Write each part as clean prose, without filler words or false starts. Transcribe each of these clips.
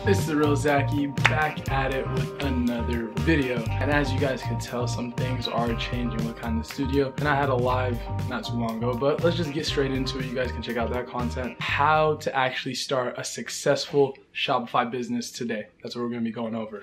It's the real Zachy back at it with another video. And as you guys can tell, some things are changing with kind of the studio. And I had a live not too long ago, but let's just get straight into it. You guys can check out that content. How to actually start a successful Shopify business today. That's what we're gonna be going over.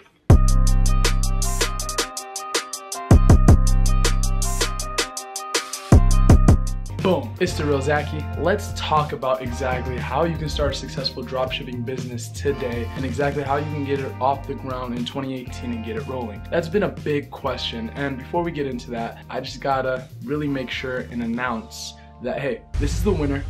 Boom, it's the real Zachy. Let's talk about exactly how you can start a successful dropshipping business today and exactly how you can get it off the ground in 2018 and get it rolling. That's been a big question, and before we get into that, I just gotta really make sure and announce that, hey, this is the winner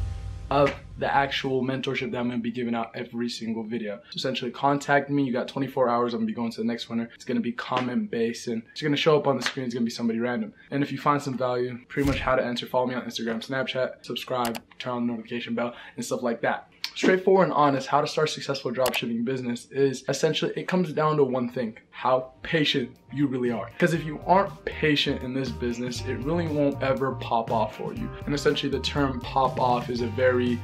of the actual mentorship that I'm gonna be giving out every single video. So essentially contact me, you got 24 hours, I'm gonna be going to the next winner. It's gonna be comment based and it's gonna show up on the screen, it's gonna be somebody random. And if you find some value, pretty much how to enter, follow me on Instagram, Snapchat, subscribe, turn on the notification bell and stuff like that. Straightforward and honest, how to start a successful dropshipping business is essentially, it comes down to one thing: how patient you really are. Because if you aren't patient in this business, it really won't ever pop off for you. And essentially the term pop off is a very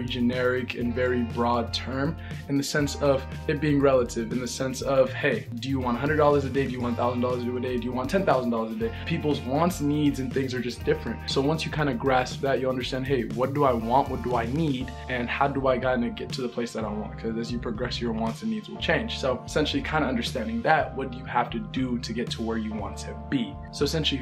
generic and very broad term in the sense of it being relative, in the sense of, hey, do you want $100 a day? Do you want $1,000 a day? Do you want $10,000 a day? People's wants, needs, and things are just different. So once you kind of grasp that, you understand, hey, what do I want? What do I need? And how do I kind of get to the place that I want? Because as you progress, your wants and needs will change. So essentially kind of understanding that, what do you have to do to get to where you want to be? So essentially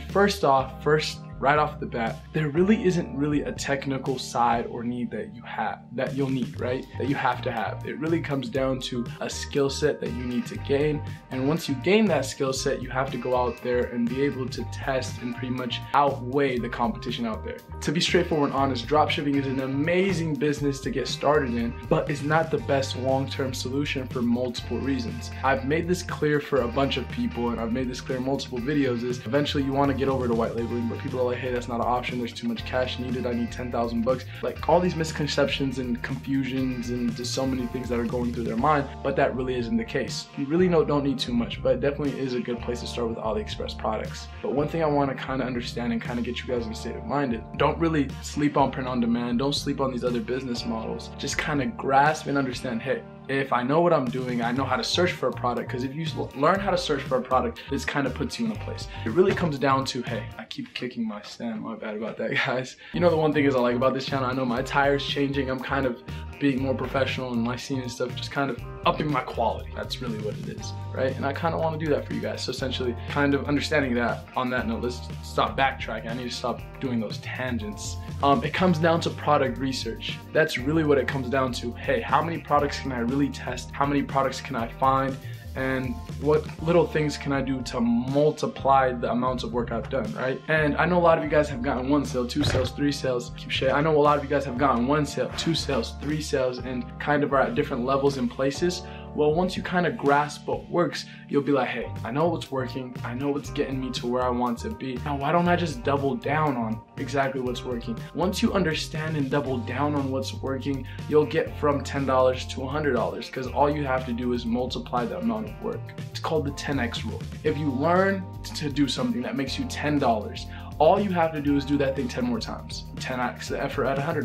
right off the bat, there really isn't really a technical side or need that you'll need, right? That you have to have. It really comes down to a skill set that you need to gain. And once you gain that skill set, you have to go out there and be able to test and pretty much outweigh the competition out there. To be straightforward and honest, dropshipping is an amazing business to get started in, but it's not the best long-term solution for multiple reasons. I've made this clear for a bunch of people, and I've made this clear in multiple videos, is eventually you want to get over to white labeling, but people are like, hey, that's not an option, there's too much cash needed, I need 10,000 bucks. Like, all these misconceptions and confusions and just so many things that are going through their mind, but that really isn't the case. You really don't need too much, but it definitely is a good place to start with AliExpress products. But one thing I want to kind of understand and kind of get you guys in a state of mind is, don't really sleep on print on demand, don't sleep on these other business models. Just kind of grasp and understand, hey, if I know what I'm doing, I know how to search for a product, because if you learn how to search for a product, this kind of puts you in a place. It really comes down to, hey, I keep kicking my stand, my bad about that, guys. You know, the one thing is I like about this channel, I know my attire's changing, I'm kind of being more professional in my scene and stuff, just kind of upping my quality. That's really what it is, right? And I kind of want to do that for you guys. So essentially, kind of understanding that, on that note, let's stop backtracking. I need to stop doing those tangents. It comes down to product research. That's really what it comes down to. Hey, how many products can I really test? How many products can I find? And what little things can I do to multiply the amounts of work I've done, right? And I know a lot of you guys have gotten 1 sale, 2 sales, 3 sales, keep shit. I know a lot of you guys have gotten 1 sale, 2 sales, 3 sales, and kind of are at different levels and places. Well, once you kind of grasp what works, you'll be like, hey, I know what's working, I know what's getting me to where I want to be. Now, why don't I just double down on exactly what's working? Once you understand and double down on what's working, you'll get from $10 to $100, because all you have to do is multiply the amount of work. It's called the 10x rule. If you learn to do something that makes you $10, all you have to do is do that thing 10 more times. 10x the effort at $100.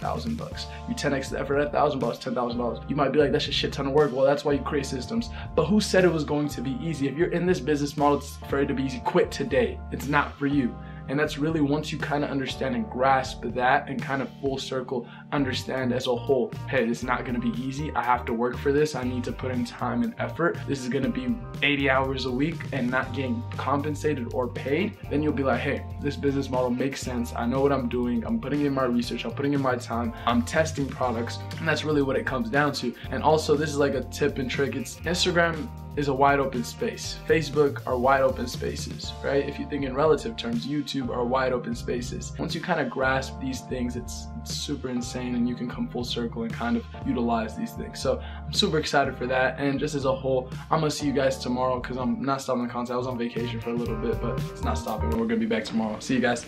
$1,000. You 10x the effort at $1,000, $10,000. You might be like, that's a shit ton of work. Well, that's why you create systems. But who said it was going to be easy? If you're in this business model, it's for it to be easy. Quit today. It's not for you. And that's really, once you kind of understand and grasp that and kind of full circle understand as a whole, hey, it's not going to be easy. I have to work for this. I need to put in time and effort. This is going to be 80 hours a week and not getting compensated or paid. Then you'll be like, hey, this business model makes sense. I know what I'm doing. I'm putting in my research. I'm putting in my time. I'm testing products. And that's really what it comes down to. And also, this is like a tip and trick. It's Instagram is a wide open space. Facebook are wide open spaces, right? If you think in relative terms, YouTube are wide open spaces. Once you kind of grasp these things, it's super insane, and you can come full circle and kind of utilize these things. So I'm super excited for that. And just as a whole, I'm gonna see you guys tomorrow, because I'm not stopping the content. I was on vacation for a little bit, but it's not stopping. We're gonna be back tomorrow. See you guys.